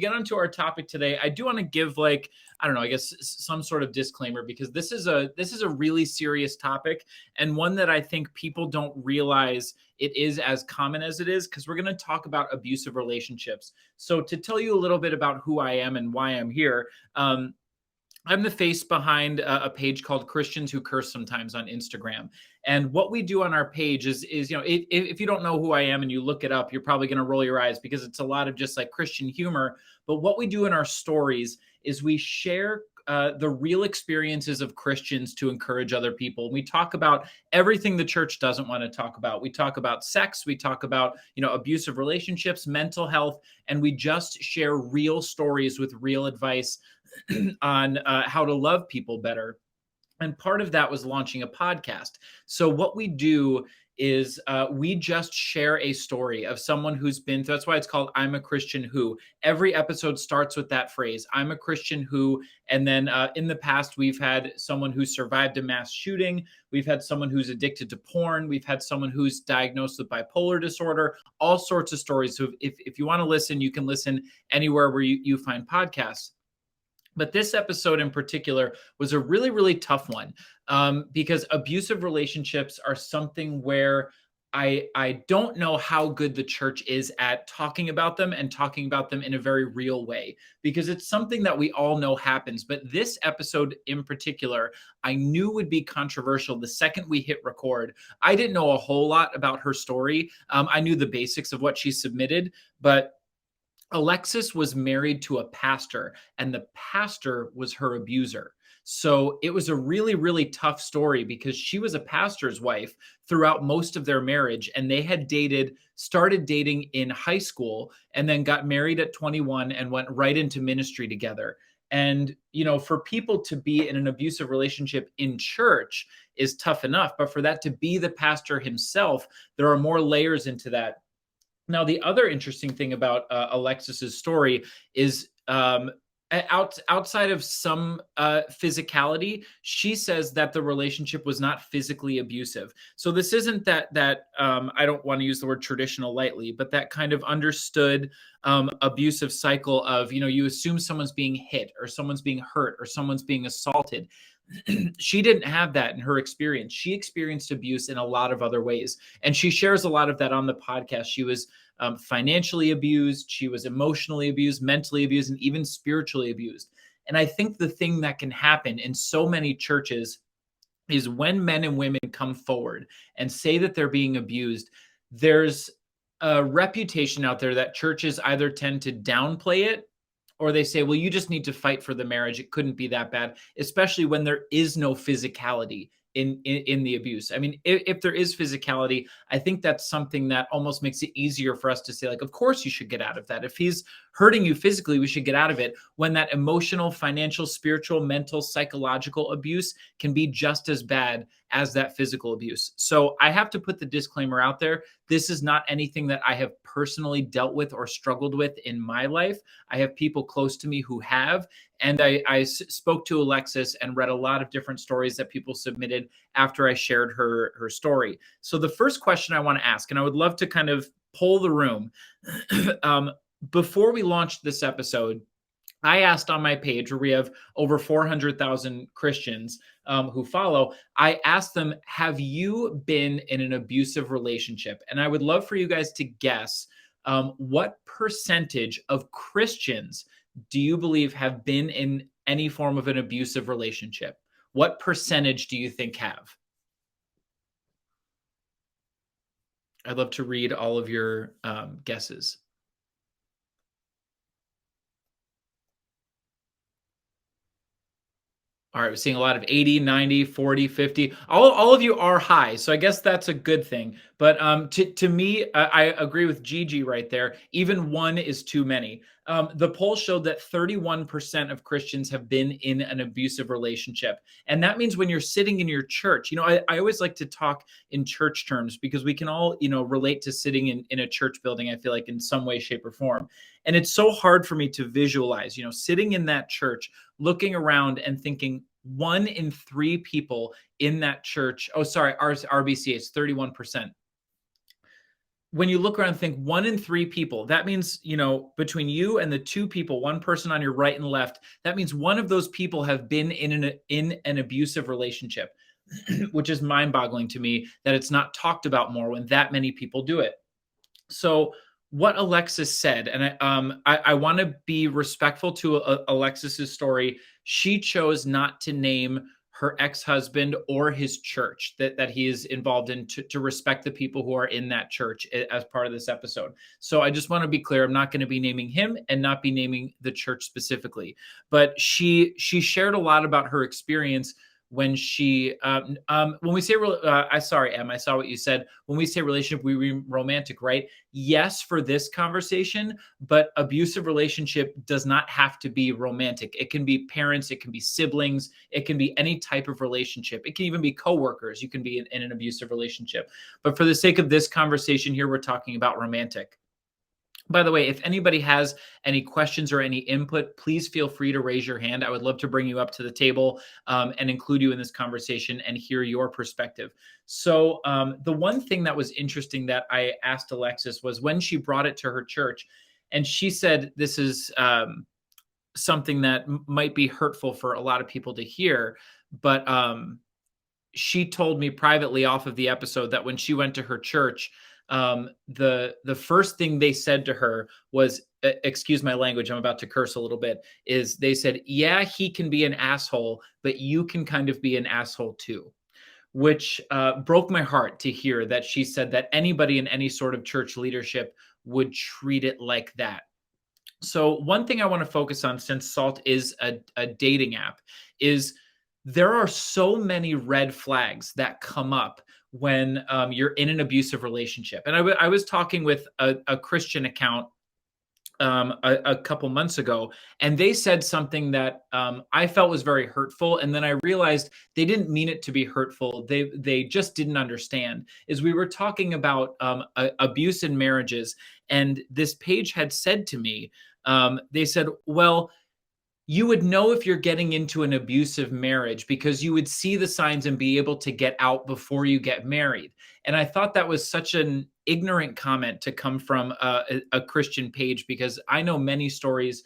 Get onto our topic today, I do want to give I don't know, I guess some sort of disclaimer, because this is a really serious topic, and one that I think people don't realize it is as common as it is, because we're going to talk about abusive relationships. So to tell you a little bit about who I am and why I'm here, I'm the face behind a page called Christians Who Curse Sometimes on Instagram. And what we do on our page is if you don't know who I am and you look it up, you're probably going to roll your eyes, because it's a lot of just like Christian humor. But what we do in our stories is we share the real experiences of Christians to encourage other people. We talk about everything the church doesn't want to talk about. We talk about sex. We talk about, abusive relationships, mental health, and we just share real stories with real advice on how to love people better. And part of that was launching a podcast. So what we do is we just share a story of someone who's been through. That's why it's called I'm a Christian Who. Every episode starts with that phrase, I'm a Christian Who. And then in the past, we've had someone who survived a mass shooting. We've had someone who's addicted to porn. We've had someone who's diagnosed with bipolar disorder, all sorts of stories. So if you want to listen, you can listen anywhere where you find podcasts. But this episode in particular was a really, really tough one, because abusive relationships are something where I don't know how good the church is at talking about them, and talking about them in a very real way, because it's something that we all know happens. But this episode in particular, I knew would be controversial the second we hit record. I didn't know a whole lot about her story. I knew the basics of what she submitted, but Alexis was married to a pastor, and the pastor was her abuser. So it was a really, really tough story, because she was a pastor's wife throughout most of their marriage, and they had started dating in high school, and then got married at 21 and went right into ministry together. And, for people to be in an abusive relationship in church is tough enough, but for that to be the pastor himself, there are more layers into that. Now, the other interesting thing about Alexis's story is outside of some physicality, she says that the relationship was not physically abusive. So this isn't that I don't want to use the word traditional lightly, but that kind of understood abusive cycle of, you assume someone's being hit, or someone's being hurt, or someone's being assaulted. She didn't have that in her experience. She experienced abuse in a lot of other ways. And she shares a lot of that on the podcast. She was financially abused. She was emotionally abused, mentally abused, and even spiritually abused. And I think the thing that can happen in so many churches is when men and women come forward and say that they're being abused, there's a reputation out there that churches either tend to downplay it, or they say, well, you just need to fight for the marriage. It couldn't be that bad, especially when there is no physicality in the abuse. I mean, if there is physicality, I think that's something that almost makes it easier for us to say, like, of course you should get out of that. If he's hurting you physically, we should get out of it. When that emotional, financial, spiritual, mental, psychological abuse can be just as bad as that physical abuse. So I have to put the disclaimer out there. This is not anything that I have personally dealt with or struggled with in my life. I have people close to me who have, and I spoke to Alexis and read a lot of different stories that people submitted after I shared her story. So the first question I want to ask, and I would love to kind of poll the room, before we launched this episode, I asked on my page, where we have over 400,000 Christians who follow, I asked them, have you been in an abusive relationship? And I would love for you guys to guess what percentage of Christians do you believe have been in any form of an abusive relationship? What percentage do you think have? I'd love to read all of your guesses. All right, we're seeing a lot of 80, 90, 40, 50. All of you are high, so I guess that's a good thing. But to me, I agree with Gigi right there. Even one is too many. The poll showed that 31% of Christians have been in an abusive relationship. And that means when you're sitting in your church, I always like to talk in church terms, because we can all, relate to sitting in a church building, I feel like, in some way, shape, or form. And it's so hard for me to visualize, sitting in that church, looking around and thinking 1 in 3 people in that church. Oh, sorry, RBC, it's 31%. when you look around and think 1 in 3 people, that means, between you and the 2 people, one person on your right and left, that means one of those people have been in an abusive relationship, which is mind-boggling to me that it's not talked about more when that many people do it. So what Alexis said, and I want to be respectful to Alexis's story. She chose not to name her ex-husband or his church that he is involved in, to respect the people who are in that church as part of this episode. So I just want to be clear, I'm not going to be naming him and not be naming the church specifically. But she shared a lot about her experience when when we say sorry, Em, I saw what you said. When we say relationship, we mean romantic, right? Yes, for this conversation, but abusive relationship does not have to be romantic. It can be parents, it can be siblings, it can be any type of relationship. It can even be coworkers. You can be in an abusive relationship. But for the sake of this conversation here, we're talking about romantic. By the way, if anybody has any questions or any input, please feel free to raise your hand. I would love to bring you up to the table and include you in this conversation and hear your perspective. So, the one thing that was interesting that I asked Alexis was when she brought it to her church, and she said this is something that might be hurtful for a lot of people to hear, but she told me privately off of the episode that when she went to her church, the first thing they said to her was, excuse my language, I'm about to curse a little bit, is they said, yeah, he can be an asshole, but you can kind of be an asshole too. Which broke my heart to hear that she said that anybody in any sort of church leadership would treat it like that. So one thing I want to focus on, since Salt is a dating app, is there are so many red flags that come up when you're in an abusive relationship. And I was talking with a Christian account a couple months ago, and they said something that I felt was very hurtful. And then I realized they didn't mean it to be hurtful. They just didn't understand. Is we were talking about abuse in marriages, and this page had said to me, they said, well, you would know if you're getting into an abusive marriage because you would see the signs and be able to get out before you get married. And I thought that was such an ignorant comment to come from a Christian page, because I know many stories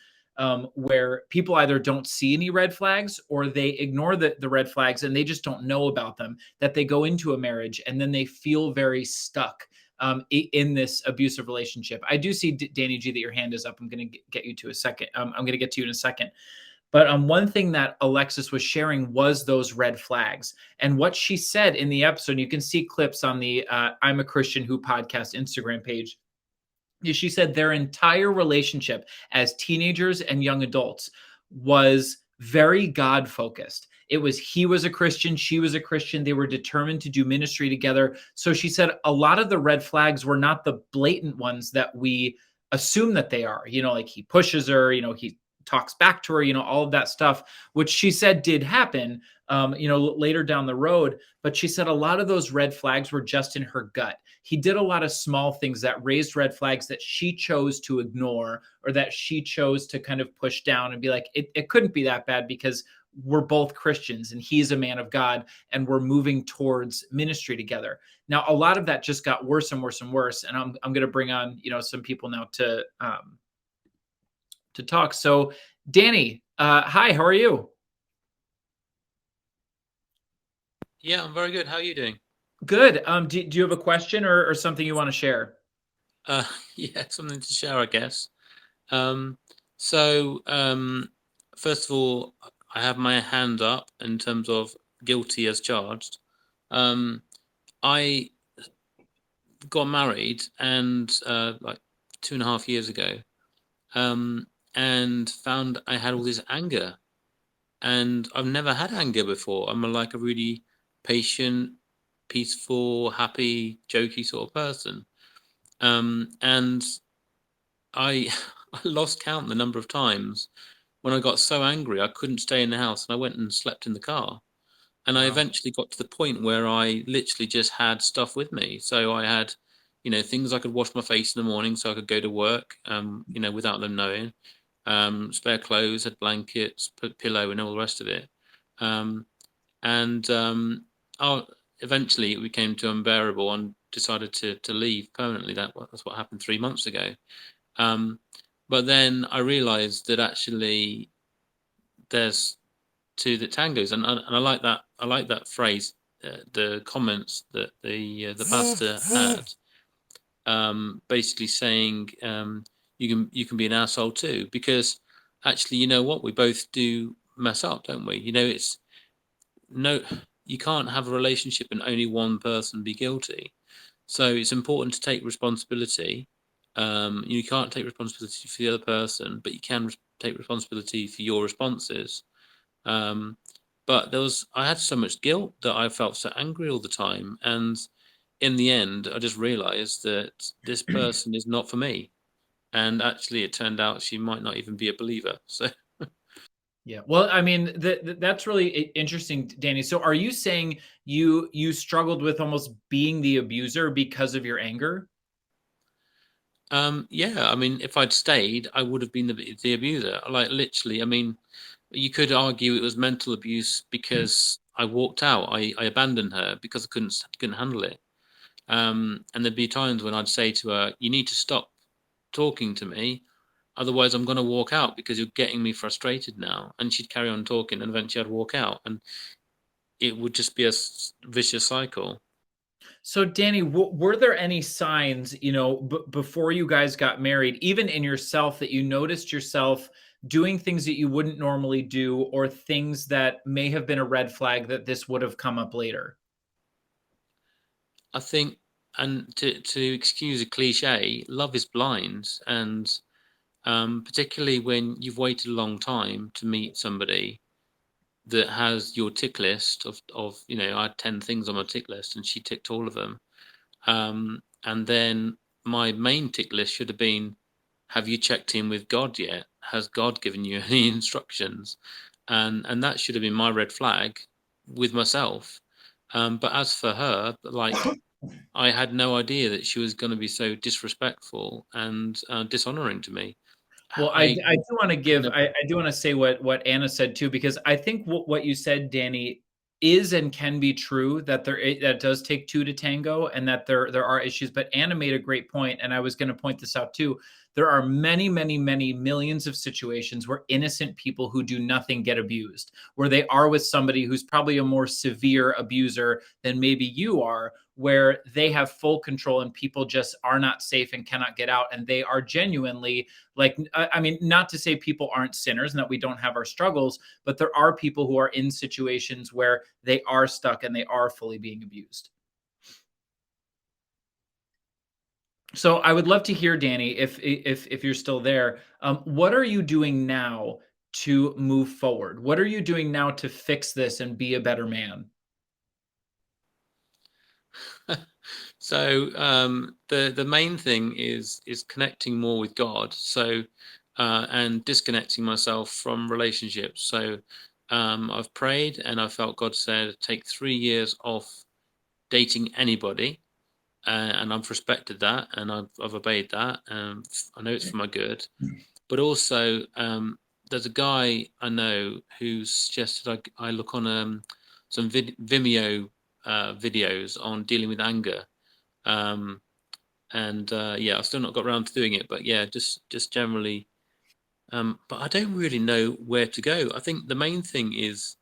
where people either don't see any red flags or they ignore the red flags and they just don't know about them, that they go into a marriage and then they feel very stuck in this abusive relationship. I do see, Danny G, that your hand is up. I'm going to get you to a second. I'm going to get to you in a second. But one thing that Alexis was sharing was those red flags. And what she said in the episode, you can see clips on the I'm a Christian Who podcast Instagram page. She said their entire relationship as teenagers and young adults was very God focused. It was, he was a Christian, she was a Christian. They were determined to do ministry together. So she said a lot of the red flags were not the blatant ones that we assume that they are. Like he pushes her, he talks back to her, all of that stuff, which she said did happen, later down the road. But she said a lot of those red flags were just in her gut. He did a lot of small things that raised red flags that she chose to ignore, or that she chose to kind of push down and be like, it couldn't be that bad because we're both Christians and he's a man of God and we're moving towards ministry together. Now, a lot of that just got worse and worse and worse. And I'm going to bring on, some people now to talk. So Danny, hi, how are you? Yeah, I'm very good. How are you doing? Good. Do you have a question or something you want to share? Yeah, something to share, I guess. Um, so, first of all, I have my hand up in terms of guilty as charged. Um, I got married and like 2.5 years ago, and found I had all this anger, and I've never had anger before. I'm like a really patient, peaceful, happy, jokey sort of person. And I I lost count the number of times when I got so angry I couldn't stay in the house, and I went and slept in the car. And I Wow. eventually got to the point where I literally just had stuff with me. So I had, things I could wash my face in the morning so I could go to work, without them knowing. Spare clothes, had blankets, pillow, and all the rest of it. Um, and eventually it became too unbearable. On decided to leave permanently. That's what happened 3 months ago. Um, but then I realised that actually there's two that tangos, and I like that. I like that phrase. The comments that the pastor had, basically saying, you can be an asshole too, because actually, you know what, we both do mess up, don't we? It's no, you can't have a relationship and only one person be guilty. So it's important to take responsibility. You can't take responsibility for the other person, but you can take responsibility for your responses. Um, but I had so much guilt that I felt so angry all the time. And in the end, I just realized that this person is not for me. And actually, it turned out she might not even be a believer. So, Yeah. Well, I mean, that's really interesting, Danny. So are you saying you struggled with almost being the abuser because of your anger? yeah, I mean, if I'd stayed, I would have been the abuser. Like, literally, I mean, you could argue it was mental abuse because I walked out. I abandoned her because I couldn't handle it. And there'd be times when I'd say to her, "You need to stop talking to me, otherwise I'm going to walk out because you're getting me frustrated now." And she'd carry on talking, and eventually I'd walk out, and it would just be a vicious cycle. So, Danny, were there any signs, before you guys got married, even in yourself, that you noticed yourself doing things that you wouldn't normally do, or things that may have been a red flag that this would have come up later? I think, and to excuse a cliche, love is blind, and particularly when you've waited a long time to meet somebody that has your tick list I had 10 things on my tick list and she ticked all of them. And then my main tick list should have been, have you checked in with God yet? Has God given you any instructions? And that should have been my red flag with myself. But as for her, like, I had no idea that she was going to be so disrespectful and dishonoring to me. Well, I I do want to could give, never. I do want to say what Anna said too, because I think what you said, Danny, is and can be true, that that does take two to tango, and that there are issues. But Anna made a great point, and I was going to point this out too. There are many, many, many millions of situations where innocent people who do nothing get abused, where they are with somebody who's probably a more severe abuser than maybe you are, where they have full control and people just are not safe and cannot get out, and they are genuinely, like, I mean, not to say people aren't sinners and that we don't have our struggles, but there are people who are in situations where they are stuck and they are fully being abused. So I would love to hear, Danny, if you're still there, what are you doing now to move forward? What are you doing now to fix this and be a better man? So the main thing is connecting more with God. So and disconnecting myself from relationships. So I've prayed and I felt God said take 3 years off dating anybody, and I've respected that and I've obeyed that. I know it's for my good, but also there's a guy I know who suggested I look on some Vimeo videos on dealing with anger. Um, and yeah, I've still not got around to doing it, but yeah, just generally. But I don't really know where to go. I think the main thing is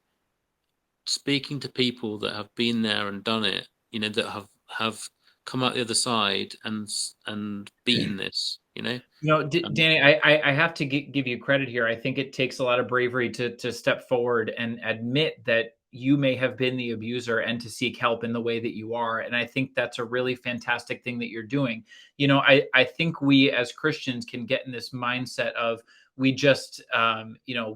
speaking to people that have been there and done it. That have come out the other side and beaten this. Um, Danny, I have to give you credit here. I think it takes a lot of bravery to step forward and admit that you may have been the abuser and to seek help in the way that you are. And I think that's a really fantastic thing that you're doing. I think we as Christians can get in this mindset of, we just,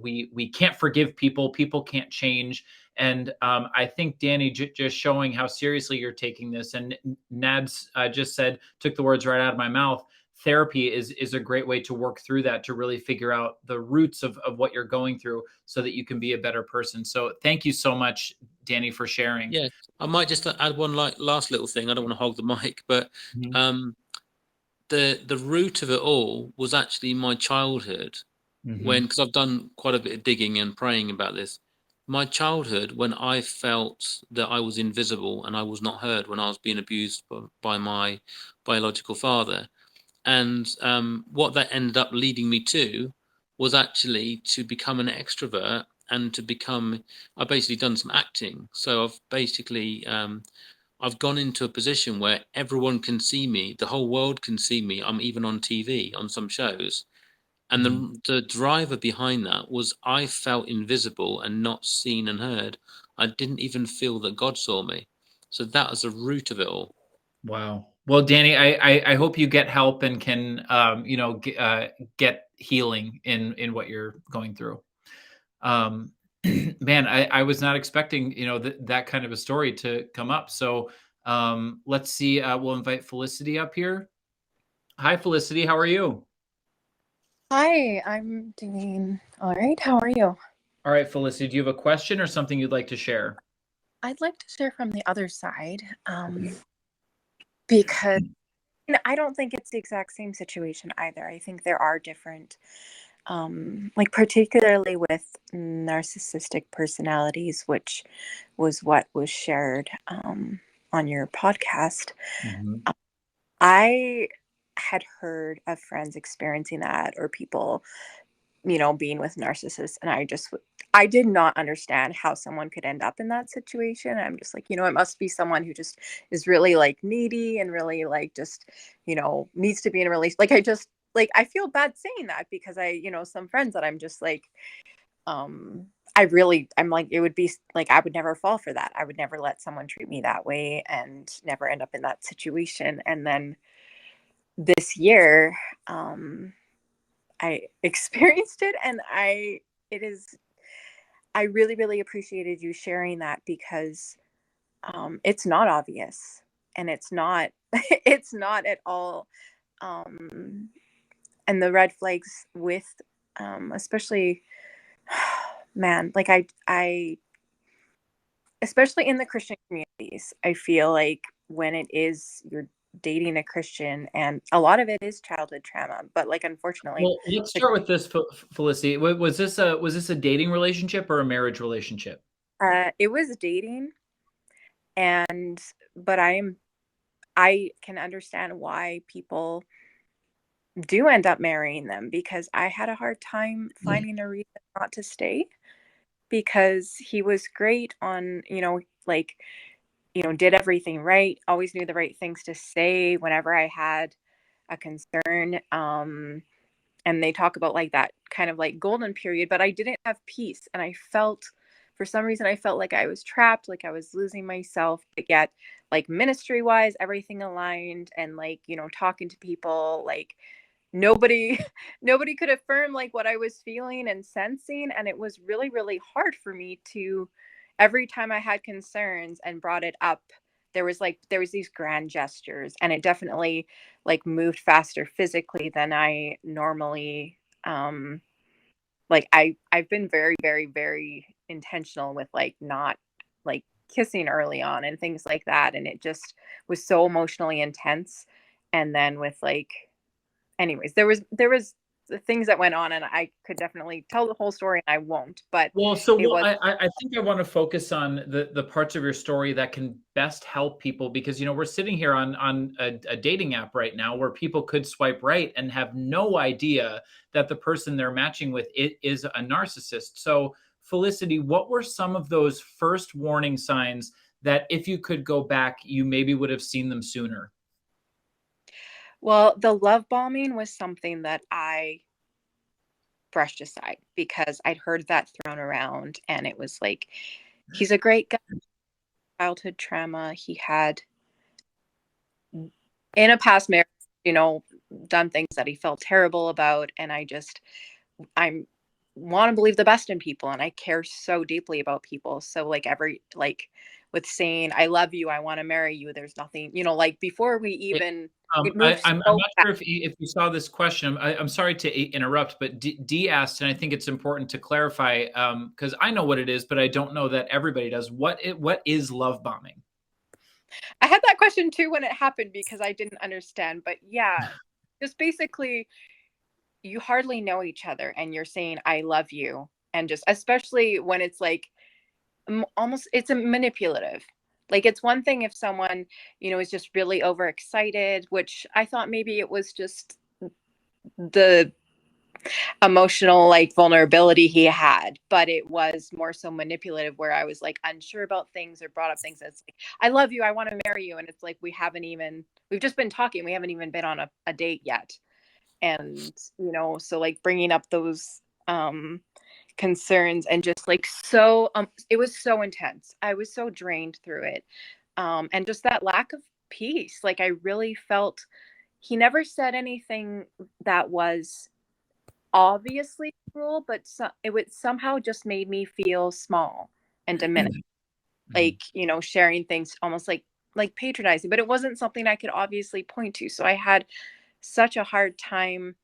we can't forgive people. People can't change. And I think, Danny, just showing how seriously you're taking this, and Nads just took the words right out of my mouth. Therapy is a great way to work through that, to really figure out the roots of what you're going through so that you can be a better person. So thank you so much, Danny, for sharing. yeah, I might just add one like last little thing. I don't want to hog the mic, but Mhm. um, the root of it all was actually my childhood, when Mhm. because I've done quite a bit of digging and praying about this. my childhood, when I felt that I was invisible and I was not heard when I was being abused by my biological father. And what that ended up leading me to was actually to become an extrovert and to become, I've basically done some acting. So I've basically, I've gone into a position where everyone can see me, the whole world can see me. I'm even on TV on some shows. And Mhm. the driver behind that was I felt invisible and not seen and heard. I didn't even feel that God saw me. So that was the root of it all. Wow. Well, Danny, I hope you get help and can get healing in what you're going through. Um, man, I was not expecting that kind of a story to come up. So let's see. We'll invite Felicity up here. Hi, Felicity. How are you? Hi, I'm doing all right. How are you? All right, Felicity. Do you have a question or something you'd like to share? I'd like to share from the other side because I don't think it's the exact same situation either. I think there are different, like, particularly with narcissistic personalities, which was what was shared on your podcast. Mhm. I had heard of friends experiencing that or people being with narcissists. And I did not understand how someone could end up in that situation. I'm just like, it must be someone who just is really like needy and really like just, needs to be in a relationship. Like, I feel bad saying that because some friends that I'm just like, um, I'm like, it would be like, I would never fall for that. I would never let someone treat me that way and never end up in that situation. And then this year, I experienced it and it is I really, really appreciated you sharing that because it's not obvious and it's not it's not at all um and the red flags with especially man, like I especially in the Christian communities, I feel like when it is you're dating a Christian and a lot of it is childhood trauma, but like unfortunately Well, let's the start with this, Felicity. Was this a dating relationship or a marriage relationship? it was dating and but I can understand why people do end up marrying them because I had a hard time finding a reason not to stay because he was great on, like, did everything right, always knew the right things to say whenever I had a concern. And they talk about like that kind of like golden period, but I didn't have peace and I felt for some reason I felt like I was trapped, like I was losing myself, but yet like ministry wise everything aligned and like talking to people like nobody nobody could affirm like what I was feeling and sensing, and it was really really hard for me to every time I had concerns and brought it up there was these grand gestures, and it definitely like moved faster physically than I normally like I've been very very very intentional with like not like kissing early on and things like that, and it just was so emotionally intense. And then with like anyways, there was the things that went on, and I could definitely tell the whole story, and I won't. But Well, so it what was I think I want to focus on the parts of your story that can best help people because we're sitting here on a dating app right now where people could swipe right and have no idea that the person they're matching with is a narcissist. So, Felicity, what were some of those first warning signs that if you could go back, you maybe would have seen them sooner? well, the love bombing was something that I brushed aside because I'd heard that thrown around, and it was like he's a great guy. Childhood trauma. He had in a past marriage, you know, done things that he felt terrible about, and I'm want to believe the best in people and I care so deeply about people. So like every like with saying I love you, I want to marry you, there's nothing, like before we even it I, moves I'm so not fast. sure if you saw this question. I'm sorry to interrupt, but D asked, and I think it's important to clarify because I know what it is, but I don't know that everybody does. What is love bombing? I had that question too when it happened because I didn't understand. But yeah, just basically you hardly know each other and you're saying I love you, and just especially when it's like almost, it's a manipulative. Like, it's one thing if someone, is just really overexcited, which I thought maybe it was just the emotional like vulnerability he had, but it was more so manipulative where I was like unsure about things or brought up things that's like, I love you, I want to marry you, and it's like we've just been talking, we haven't even been on a date yet. And so like bringing up those concerns, and just like, so it was so intense, I was so drained through it, and just that lack of peace. Like, I really felt he never said anything that was obviously cruel, but it would somehow just made me feel small and diminished. Like, sharing things almost like patronizing, but it wasn't something I could obviously point to. So I had such a hard time,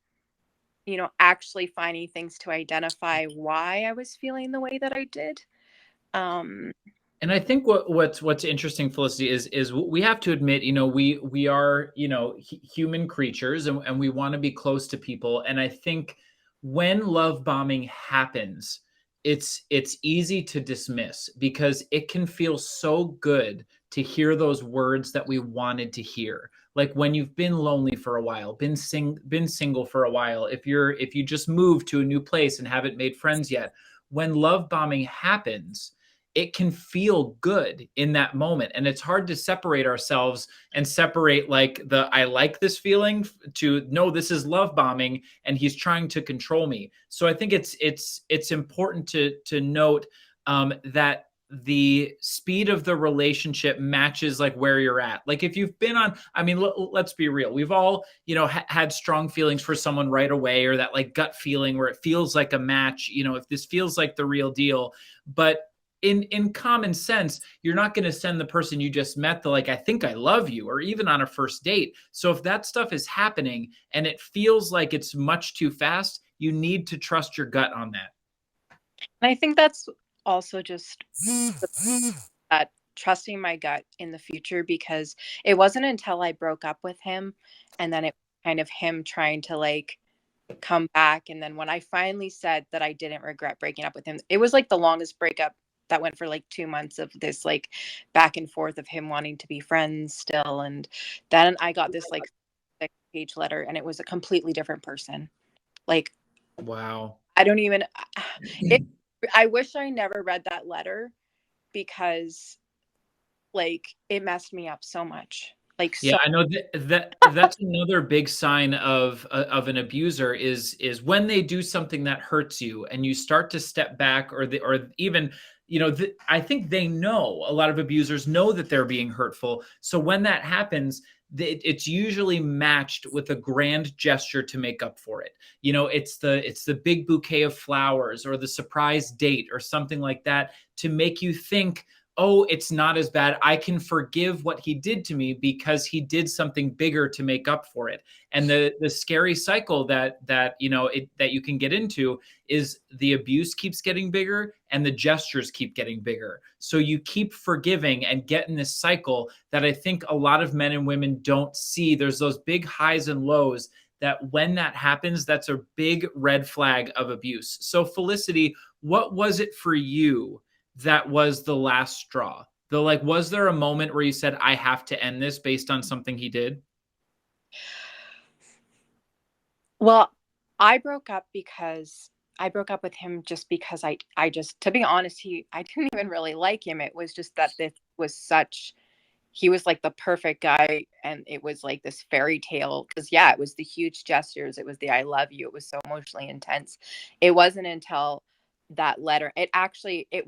actually finding things to identify why I was feeling the way that I did. And I think what's interesting, Felicity, is we have to admit, we are, human creatures, and we want to be close to people. And I think when love bombing happens, it's easy to dismiss because it can feel so good to hear those words that we wanted to hear. Like when you've been lonely for a while, been single for a while, if you just moved to a new place and haven't made friends yet, when love bombing happens, it can feel good in that moment. And it's hard to separate ourselves and separate like the I like this feeling to no, this is love bombing and he's trying to control me. So I think it's important to note that the speed of the relationship matches like where you're at. Like if you've been on, I mean, let's be real. We've all, had strong feelings for someone right away, or that like gut feeling where it feels like a match, if this feels like the real deal. But in common sense, you're not going to send the person you just met the like, I think I love you, or even on a first date. So if that stuff is happening and it feels like it's much too fast, you need to trust your gut on that. And I think that's also just that trusting my gut in the future, because it wasn't until I broke up with him and then it kind of him trying to like come back. And then when I finally said that I didn't regret breaking up with him, it was like the longest breakup that went for like 2 months of this like back and forth of him wanting to be friends still. And then I got this like 6-page letter and it was a completely different person. Like, wow. I don't even, I wish I never read that letter, because like it messed me up so much. Like, Yeah, so I know that's another big sign of an abuser is when they do something that hurts you and you start to step back, or even I think they know, a lot of abusers know that they're being hurtful. So when that happens, it's usually matched with a grand gesture to make up for it. It's the big bouquet of flowers or the surprise date or something like that to make you think, oh, it's not as bad. I can forgive what he did to me because he did something bigger to make up for it. And the scary cycle that that you can get into is the abuse keeps getting bigger and the gestures keep getting bigger. So you keep forgiving and get in this cycle that I think a lot of men and women don't see. There's those big highs and lows that when that happens, that's a big red flag of abuse. So Felicity, what was it for you that was the last straw? Was there a moment where you said, I have to end this based on something he did? well, I broke up with him just because I just, to be honest, I didn't even really like him. It was just that he was like the perfect guy, and it was like this fairy tale, because yeah, it was the huge gestures, it was the I love you, it was so emotionally intense. It wasn't until that letter, it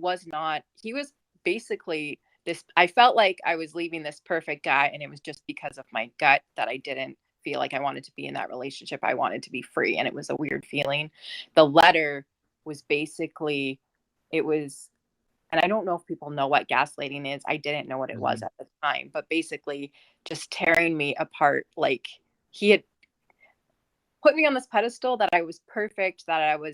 was not, he was basically this, I felt like I was leaving this perfect guy, and it was just because of my gut that I didn't feel like I wanted to be in that relationship. I wanted to be free, and it was a weird feeling. The letter was basically, it was, and I don't know if people know what gaslighting is. I didn't know what it was Mhm. at the time, but basically just tearing me apart. Like, he had put me on this pedestal that I was perfect,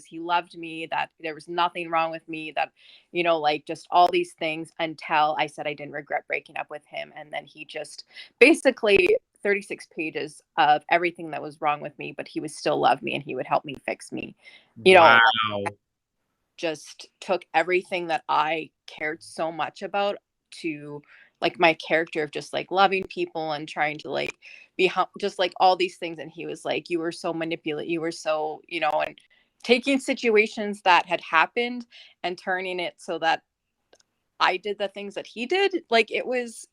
he loved me, that there was nothing wrong with me, that, like just all these things, until I said I didn't regret breaking up with him. And then he just basically 36 pages of everything that was wrong with me, but he would still love me and he would help me fix me. Wow. Like, just took everything that I cared so much about, to like my character of just like loving people and trying to like be just like all these things. And he was like, you were so manipulative, you were so, you know, and taking situations that had happened and turning it so that I did the things that he did. Like it was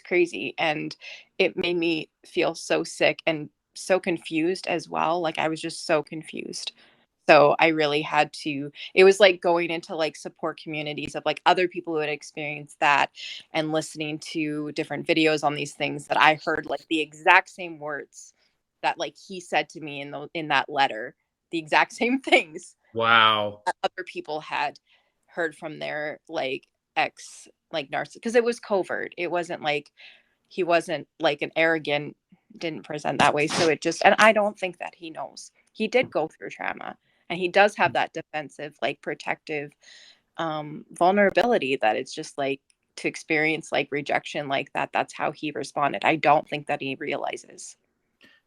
crazy, and it made me feel so sick and so confused as well. Like I was just so confused. So I really had to, it was like going into like support communities of like other people who had experienced that, and listening to different videos on these things that I heard like the exact same words that like he said to me in that letter, the exact same things Wow. that other people had heard from their like ex like narcissist, because it was covert. It wasn't like he wasn't like an arrogant, didn't present that way. So it just, and I don't think that he knows. He did go through trauma, and he does have that defensive, like protective vulnerability, that it's just like to experience like rejection like that. That's how he responded. I don't think that he realizes.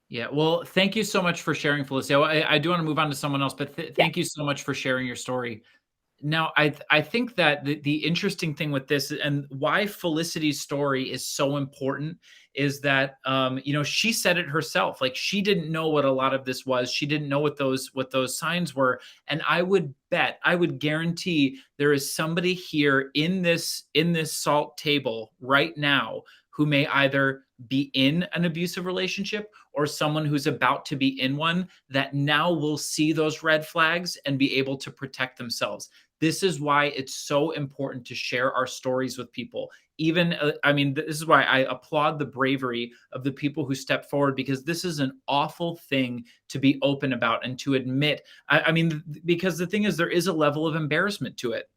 Yeah. Well, thank you so much for sharing, Felicia. I do want to move on to someone else, but Yeah. thank you so much for sharing your story. Now, I think that the interesting thing with this, and why Felicity's story is so important, is that you know, she said it herself. Like, she didn't know what a lot of this was. She didn't know what those signs were. And I would bet, I would guarantee, there is somebody here in this salt table right now who may either be in an abusive relationship, or someone who's about to be in one, that now will see those red flags and be able to protect themselves. This is why it's so important to share our stories with people. Even, I mean, this is why I applaud the bravery of the people who step forward, because this is an awful thing to be open about and to admit. I mean, because the thing is, there is a level of embarrassment to it.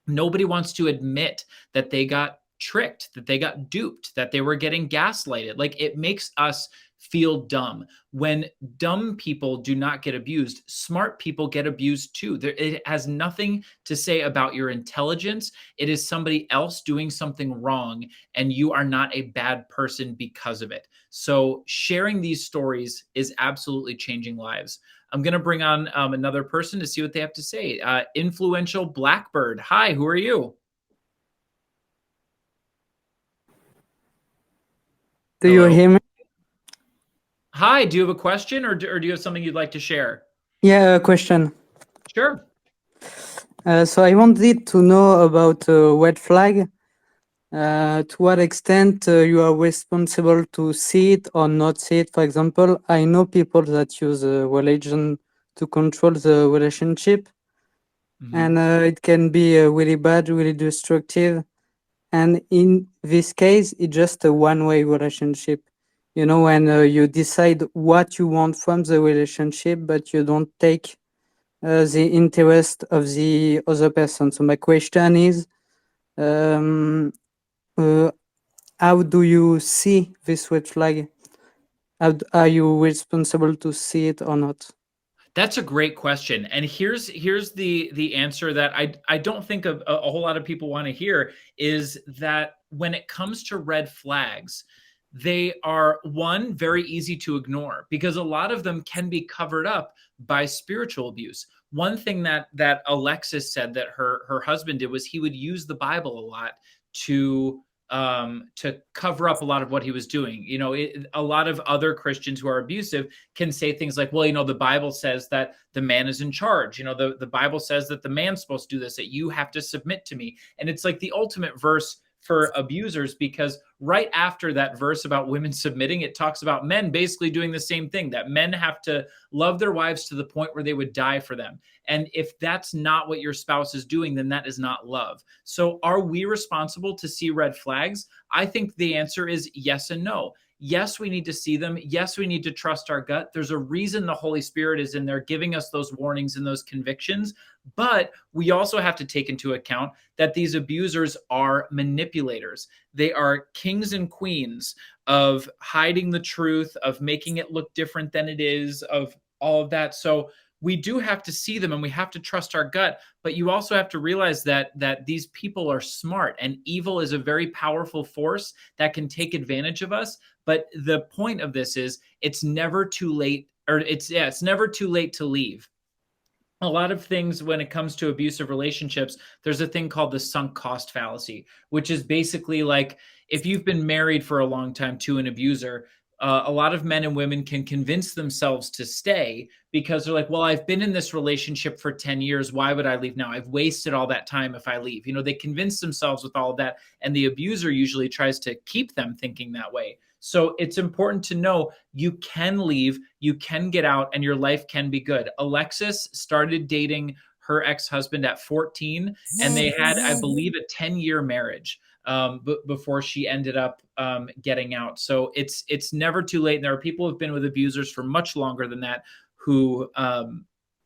Nobody wants to admit that they got tricked, that they got duped, that they were getting gaslighted. Like, it makes us feel dumb. When dumb people do not get abused, smart people get abused too. It has nothing to say about your intelligence. It is somebody else doing something wrong, and you are not a bad person because of it. So sharing these stories is absolutely changing lives. I'm going to bring on another person to see what they have to say. Influential Blackbird. Hi, who are you? Do you hear me? Hi, do you have a question, or do you have something you'd like to share? Yeah, a question. Sure. So I wanted to know about red flag. To what extent you are responsible to see it or not see it. For example, I know people that use religion to control the relationship, and it can be really bad, really destructive. And in this case, it's just a one-way relationship. You know, when you decide what you want from the relationship, but you don't take the interest of the other person. So my question is, um, uh, how do you see this red flag? Are you responsible to see it or not? That's a great question, and here's the answer that I don't think a whole lot of people want to hear, is that when it comes to red flags, they are, one, very easy to ignore, because a lot of them can be covered up by spiritual abuse. One thing that Alexis said that her husband did was he would use the Bible a lot to cover up a lot of what he was doing. You know, a lot of other Christians who are abusive can say things like, well, you know, the Bible says that the man is in charge. You know, the Bible says that the man's supposed to do this, that you have to submit to me. And it's like the ultimate verse for abusers, because right after that verse about women submitting, it talks about men basically doing the same thing, that men have to love their wives to the point where they would die for them. And if that's not what your spouse is doing, then that is not love. So are we responsible to see red flags? I think the answer is yes and no. Yes, we need to see them. Yes, we need to trust our gut. There's a reason the Holy Spirit is in there giving us those warnings and those convictions. But we also have to take into account that these abusers are manipulators. They are kings and queens of hiding the truth, of making it look different than it is, of all of that. So we do have to see them, and we have to trust our gut, but you also have to realize that these people are smart, and evil is a very powerful force that can take advantage of us. But the point of this is, it's never too late, or it's never too late to leave. a lot of things when it comes to abusive relationships, there's a thing called the sunk cost fallacy, which is basically like if you've been married for a long time to an abuser, a lot of men and women can convince themselves to stay because they're like, well, I've been in this relationship for 10 years. Why would I leave now? I've wasted all that time if I leave. You know, they convince themselves with all of that. And the abuser usually tries to keep them thinking that way. So it's important to know you can leave, you can get out, and your life can be good. Alexis started dating her ex-husband at 14, and they had, I believe, a 10-year marriage before she ended up getting out. So it's never too late. And there are people who've been with abusers for much longer than that who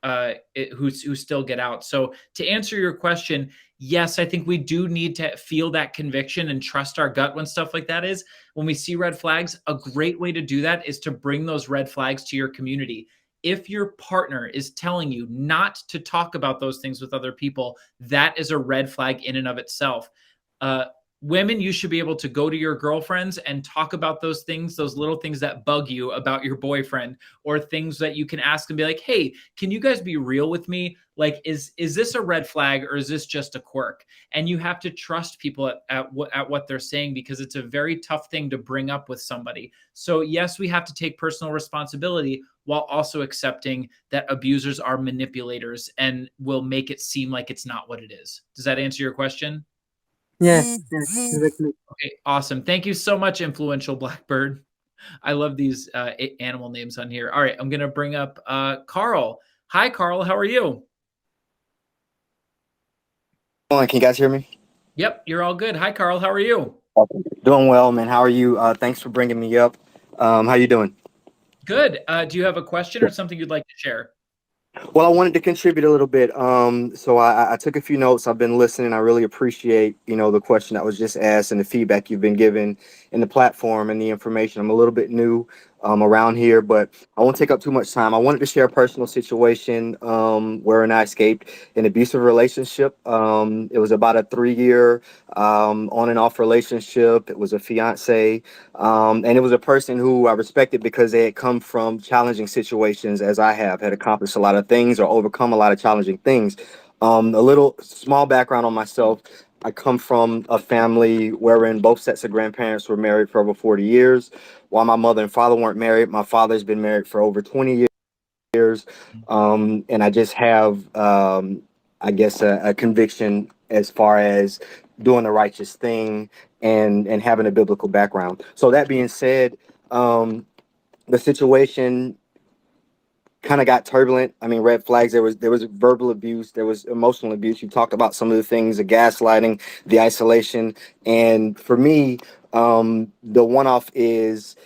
who still get out. So to answer your question, yes, I think we do need to feel that conviction and trust our gut when stuff like that is. When we see red flags, a great way to do that is to bring those red flags to your community. If your partner is telling you not to talk about those things with other people, that is a red flag in and of itself. Women, you should be able to go to your girlfriends and talk about those things, those little things that bug you about your boyfriend, or things that you can ask and be like, hey, can you guys be real with me? Like, is this a red flag or is this just a quirk? And you have to trust people at what they're saying, because it's a very tough thing to bring up with somebody. So yes, we have to take personal responsibility while also accepting that abusers are manipulators and will make it seem like it's not what it is. Does that answer your question? Yes, yes, exactly. Okay, awesome. Thank you so much, Influential Blackbird. I love these animal names on here. All right, I'm going to bring up Carl. Hi, Carl. How are you? Can you guys hear me? Yep, you're all good. Hi, Carl. How are you? Doing well, man. How are you? Thanks for bringing me up. How you doing? Good. Do you have a question or something you'd like to share? Well, I wanted to contribute a little bit. So I took a few notes. I've been listening. I really appreciate, the question that was just asked and the feedback you've been given in the platform and the information. I'm a little bit new around here, but I won't take up too much time. I wanted to share a personal situation wherein I escaped an abusive relationship. It was about a 3-year on and off relationship. It was a fiance. And it was a person who I respected because they had come from challenging situations, as I had accomplished a lot of things or overcome a lot of challenging things. A little small background on myself. I come from a family wherein both sets of grandparents were married for over 40 years. While my mother and father weren't married, my father's been married for over 20 years. And I just have, I guess, a conviction as far as doing the righteous thing and having a biblical background. So that being said, the situation kind of got turbulent. I mean, red flags. There was verbal abuse. There was emotional abuse. You talked about some of the things, the gaslighting, the isolation. And for me, the one-off is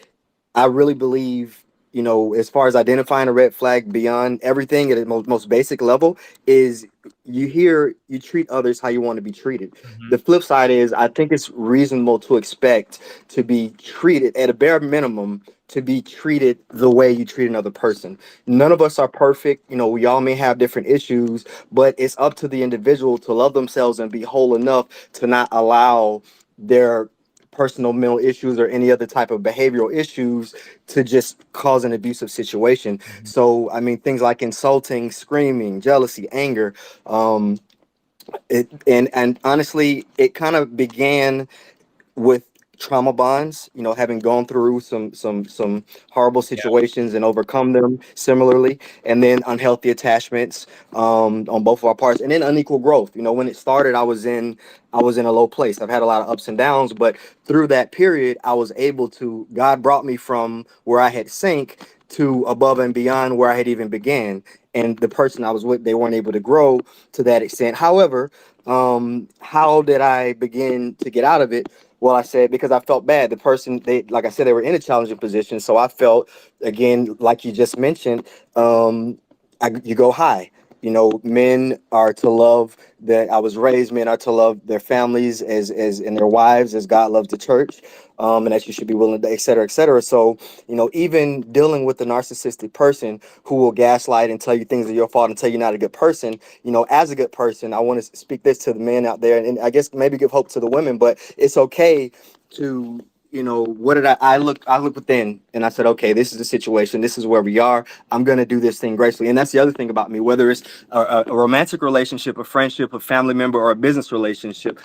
I really believe, as far as identifying a red flag beyond everything at the most basic level is you treat others how you want to be treated. Mm-hmm. The flip side is I think it's reasonable to expect to be treated at a bare minimum, to be treated the way you treat another person. None of us are perfect. We all may have different issues, but it's up to the individual to love themselves and be whole enough to not allow their personal mental issues or any other type of behavioral issues to just cause an abusive situation. Mm-hmm. So, I mean, things like insulting, screaming, jealousy, anger, and honestly, it kind of began with trauma bonds, having gone through some horrible situations and overcome them similarly, and then unhealthy attachments on both of our parts, and then unequal growth. When it started, I was in a low place. I've had a lot of ups and downs, but through that period, God brought me from where I had sank to above and beyond where I had even began. And the person I was with, they weren't able to grow to that extent. However, how did I begin to get out of it? Well, I said, because I felt bad. The person, like I said, they were in a challenging position. So I felt, again, like you just mentioned, you go high. Men are to love that I was raised, men are to love their families as and their wives as God loves the church, and that you should be willing to, et cetera, et cetera. So, even dealing with a narcissistic person who will gaslight and tell you things are your fault and tell you're not a good person, as a good person, I want to speak this to the men out there, and I guess maybe give hope to the women, but it's okay to what did I look within, and I said, okay, this is the situation. This is where we are. I'm going to do this thing gracefully. And that's the other thing about me, whether it's a romantic relationship, a friendship, a family member, or a business relationship.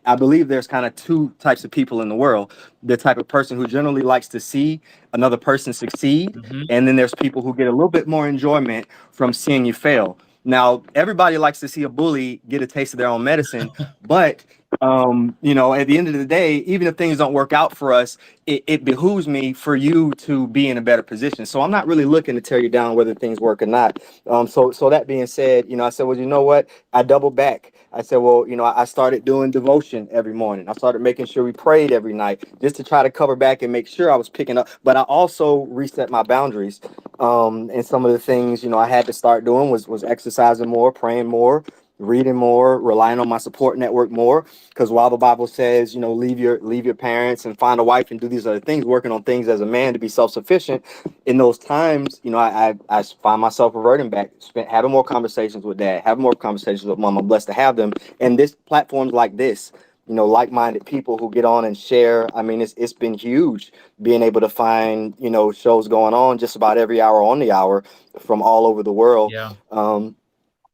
I believe there's kind of two types of people in the world. The type of person who generally likes to see another person succeed. Mhm. And then there's people who get a little bit more enjoyment from seeing you fail. Now, everybody likes to see a bully get a taste of their own medicine, but at the end of the day, even if things don't work out for us, it behooves me for you to be in a better position. So I'm not really looking to tear you down whether things work or not. So that being said, I said, well, you know what? I doubled back. I said, well, I started doing devotion every morning. I started making sure we prayed every night just to try to cover back and make sure I was picking up. But I also reset my boundaries. And some of the things, I had to start doing was exercising more, praying more, reading more, relying on my support network more. Because while the Bible says, leave your parents and find a wife and do these other things, working on things as a man to be self-sufficient, in those times, I find myself reverting back, having more conversations with dad, having more conversations with mom. I'm blessed to have them. And this platforms like this, like-minded people who get on and share. I mean, it's been huge being able to find, shows going on just about every hour on the hour from all over the world. Yeah.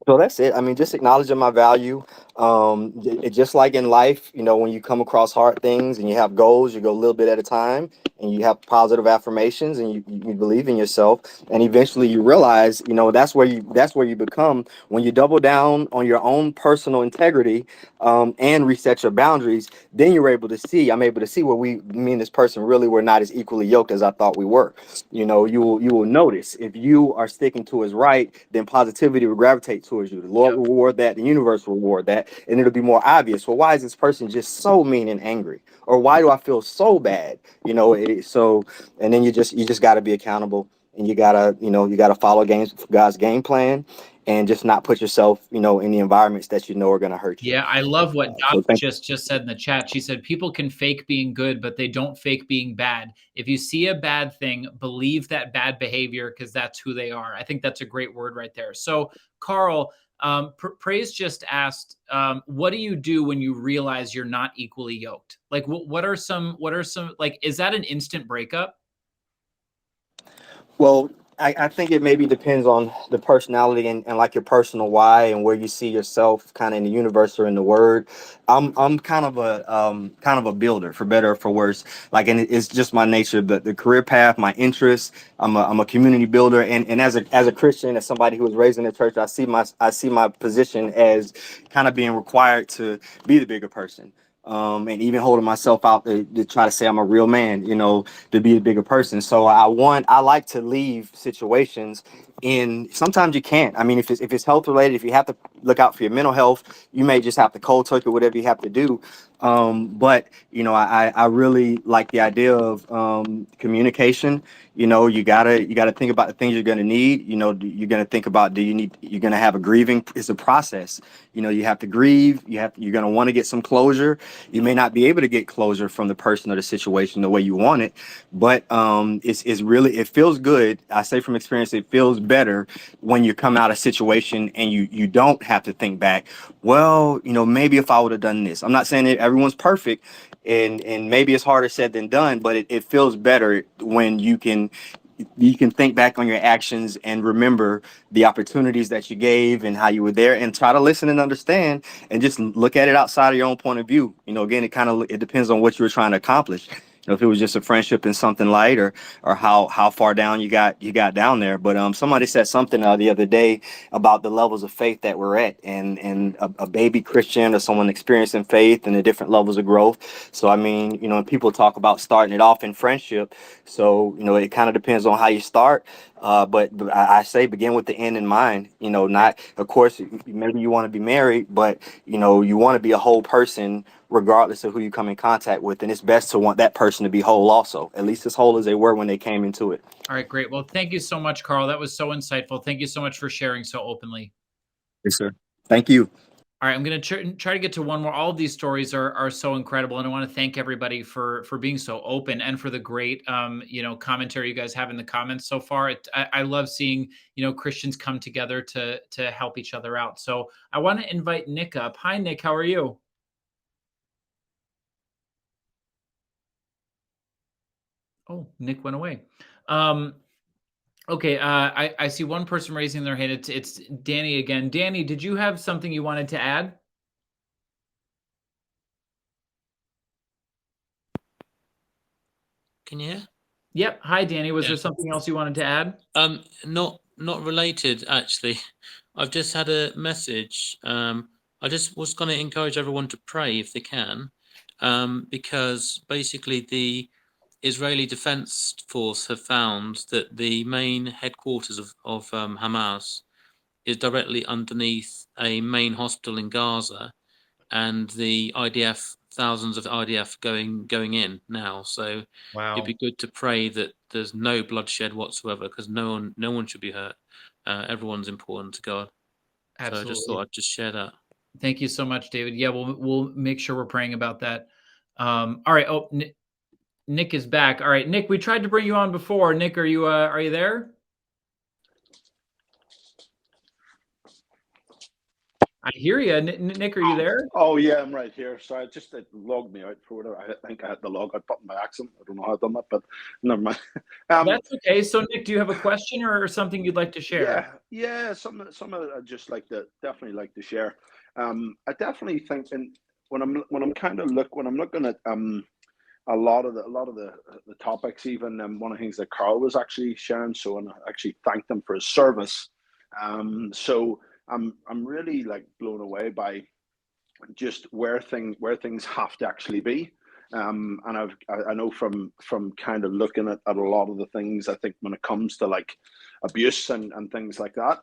So that's it. I mean, just acknowledging my value. Just like in life, when you come across hard things and you have goals, you go a little bit at a time, and you have positive affirmations, and you believe in yourself, and eventually you realize, that's where you become when you double down on your own personal integrity, and reset your boundaries. Then I'm able to see where me and this person really were not as equally yoked as I thought we were. You will notice if you are sticking to his right, then positivity will gravitate towards you. The Lord will reward that, the universe will reward that, and it'll be more obvious. Well, why is this person just so mean and angry? Or why do I feel so bad? And then you just got to be accountable, and you gotta follow God's game plan, and just not put yourself, in the environments that are going to hurt you. Yeah, I love what So Doc thank just said in the chat. She said people can fake being good, but they don't fake being bad. If you see a bad thing, believe that bad behavior because that's who they are. I think that's a great word right there. So, Carl, Praise just asked, what do you do when you realize you're not equally yoked? Like, what are some like? Is that an instant breakup? Well, I think it maybe depends on the personality and like your personal why and where you see yourself kind of in the universe or in the word. I'm kind of a builder, for better or for worse. Like, and it's just my nature, the career path, my interests. I'm a community builder, and as a Christian, as somebody who was raised in the church, I see my position as kind of being required to be the bigger person. And even holding myself out to try to say I'm a real man, to be a bigger person. So I like to leave situations, and sometimes you can't. I mean, if it's health related, if you have to look out for your mental health, you may just have to cold turkey whatever you have to do. But I really like the idea of communication. You gotta think about the things you're gonna need. You're gonna think about, you're gonna have a grieving. It's a process. You have to grieve. You're gonna want to get some closure. You may not be able to get closure from the person or the situation the way you want it, but it's really, it feels good. I say from experience, it feels better when you come out of a situation and you don't have to think back. Well, maybe if I would have done this. I'm not saying that everyone's perfect, and maybe it's harder said than done, but it feels better when you can think back on your actions and remember the opportunities that you gave and how you were there, and try to listen and understand, and just look at it outside of your own point of view. Again, it depends on what you were trying to accomplish. If it was just a friendship and something light, or how far down you got down there. But somebody said something the other day about the levels of faith that we're at, and a baby Christian or someone experiencing faith and the different levels of growth. So I mean, people talk about starting it off in friendship. So it kind of depends on how you start. But I say begin with the end in mind. Not, of course, maybe you want to be married, but you want to be a whole person regardless of who you come in contact with, and it's best to want that person to be whole also, at least as whole as they were when they came into it. All right, great. Well, thank you so much, Carl. That was so insightful. Thank you so much for sharing so openly. Yes, sir. Thank you. All right, I'm going to try to get to one more. All of these stories are so incredible, and I want to thank everybody for being so open and for the great commentary you guys have in the comments so far. I love seeing Christians come together to help each other out. So I want to invite Nick up. Hi, Nick. How are you? Oh, Nick went away. Okay, I see one person raising their hand. It's Danny again. Danny, did you have something you wanted to add? Can you hear? Yep. Hi, Danny. Was Yeah. there something else you wanted to add? Not related actually. I've just had a message. I just was going to encourage everyone to pray if they can, because basically the Israeli Defense Force have found that the main headquarters of Hamas is directly underneath a main hospital in Gaza, and the IDF, thousands of IDF going in now. So Wow. it'd be good to pray that there's no bloodshed whatsoever, because no one should be hurt. Everyone's important to God. Absolutely. So I just thought I'd just share that. Thank you so much, David. Yeah, we'll make sure we're praying about that. All right. Oh, Nick is back. All right, Nick, we tried to bring you on before. Nick, are you there? I hear you. Nick, are you there? Oh yeah, I'm right here. Sorry, it logged me out for whatever. I think I had the log out button by accident. I don't know how I've done that, but never mind. That's okay. So, Nick, do you have a question or something you'd like to share? Yeah. Some I'd just definitely like to share. I definitely think, and when I'm looking at a lot of the topics, even one of the things that Carl was actually sharing. So, and I actually thanked him for his service. So I'm really like blown away by just where things have to actually be. And I know from kind of looking at a lot of the things, I think when it comes to like abuse and things like that,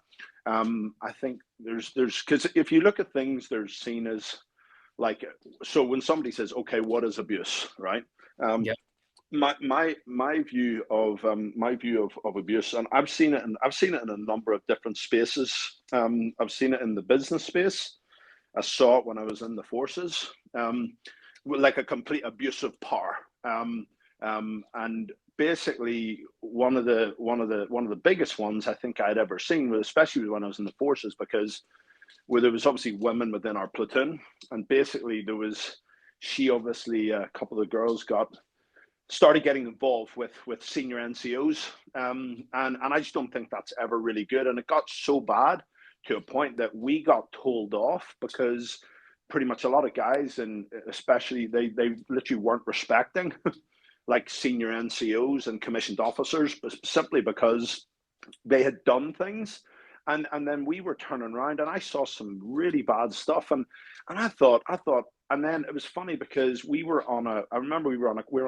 I think there's because if you look at things, they're seen as like, so when somebody says, okay, what is abuse, right? Yeah. My view of abuse, and I've seen it in a number of different spaces. I've seen it in the business space. I saw it when I was in the forces, like a complete abuse of power. And basically, one of the biggest ones I think I'd ever seen, especially when I was in the forces, because where there was obviously women within our platoon, and basically a couple of girls started getting involved with senior NCOs, and I just don't think that's ever really good. And it got so bad to a point that we got told off because pretty much a lot of guys, and especially they literally weren't respecting like senior NCOs and commissioned officers, but simply because they had done things. And then we were turning around, and I saw some really bad stuff, and I thought, and then it was funny because we were on a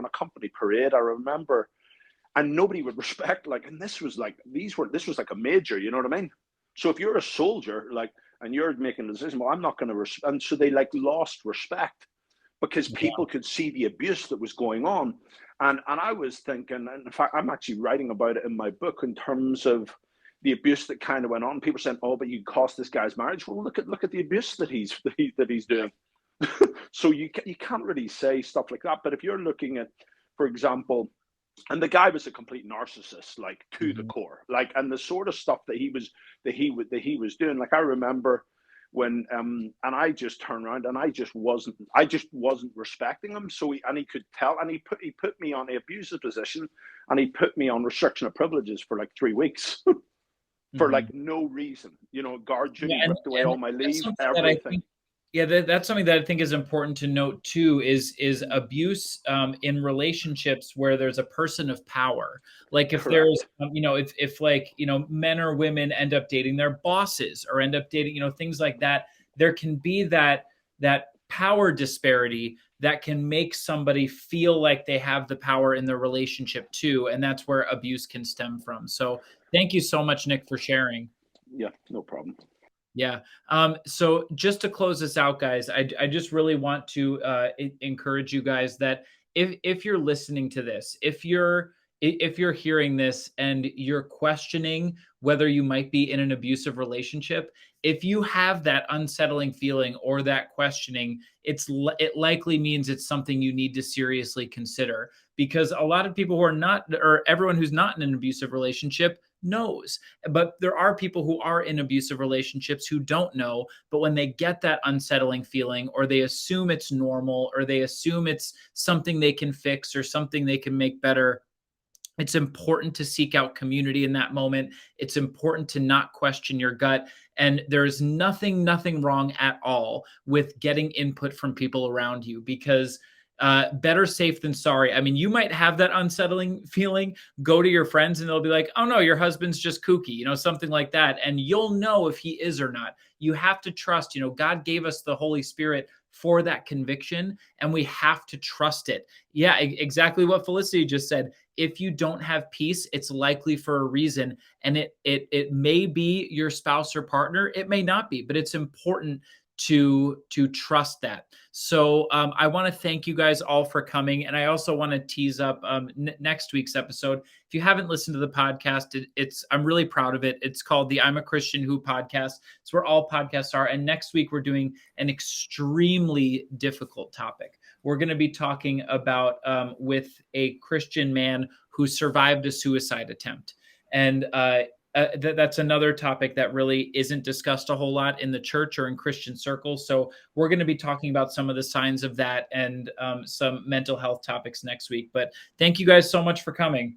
company parade. I remember, and nobody would respect, like, and this was like a major, you know what I mean? So if you're a soldier, like, and you're making a decision, well, I'm not going to, and so they like lost respect because people could see the abuse that was going on. And I was thinking, and in fact, I'm actually writing about it in my book in terms of the abuse that kind of went on. People saying, "Oh, but you cost this guy's marriage." Well, look at the abuse that he's doing. So you can't really say stuff like that. But if you're looking at, for example, and the guy was a complete narcissist, like to the core, like, and the sort of stuff that he was doing. Like I remember when and I just turned around and I just wasn't respecting him. So he could tell, and he put me on the abusive position, and he put me on restriction of privileges for like 3 weeks. For like no reason, guard duty, ripped away all my leave, everything. That's something that I think is important to note too, is abuse in relationships where there's a person of power. Like if there's, if like, men or women end up dating their bosses or end up dating, things like that, there can be that power disparity that can make somebody feel like they have the power in the relationship too. And that's where abuse can stem from. So thank you so much, Nick, for sharing. Yeah, no problem. Yeah. So just to close this out, guys, I just really want to encourage you guys that if you're listening to this, if you're hearing this and you're questioning whether you might be in an abusive relationship, if you have that unsettling feeling or that questioning, it likely means it's something you need to seriously consider, because a lot of people who are not, or everyone who's not in an abusive relationship knows, but there are people who are in abusive relationships who don't know. But when they get that unsettling feeling, or they assume it's normal, or they assume it's something they can fix or something they can make better, It's important to seek out community in that moment. It's important to not question your gut. And there's nothing wrong at all with getting input from people around you, because better safe than sorry. I mean, you might have that unsettling feeling, go to your friends and they'll be like, oh no, your husband's just kooky, you know, something like that. And you'll know if he is or not. You have to trust, you know, God gave us the Holy Spirit for that conviction, and we have to trust it. Yeah, exactly what Felicity just said. If you don't have peace, it's likely for a reason, and it may be your spouse or partner. It may not be, but it's important to trust that. So I want to thank you guys all for coming, and I also want to tease up next week's episode. If you haven't listened to the podcast, I'm really proud of it. It's called the I'm a Christian Who podcast. It's where all podcasts are. And next week we're doing an extremely difficult topic. We're going to be talking about with a Christian man who survived a suicide attempt. And that's another topic that really isn't discussed a whole lot in the church or in Christian circles. So we're going to be talking about some of the signs of that and some mental health topics next week. But thank you guys so much for coming.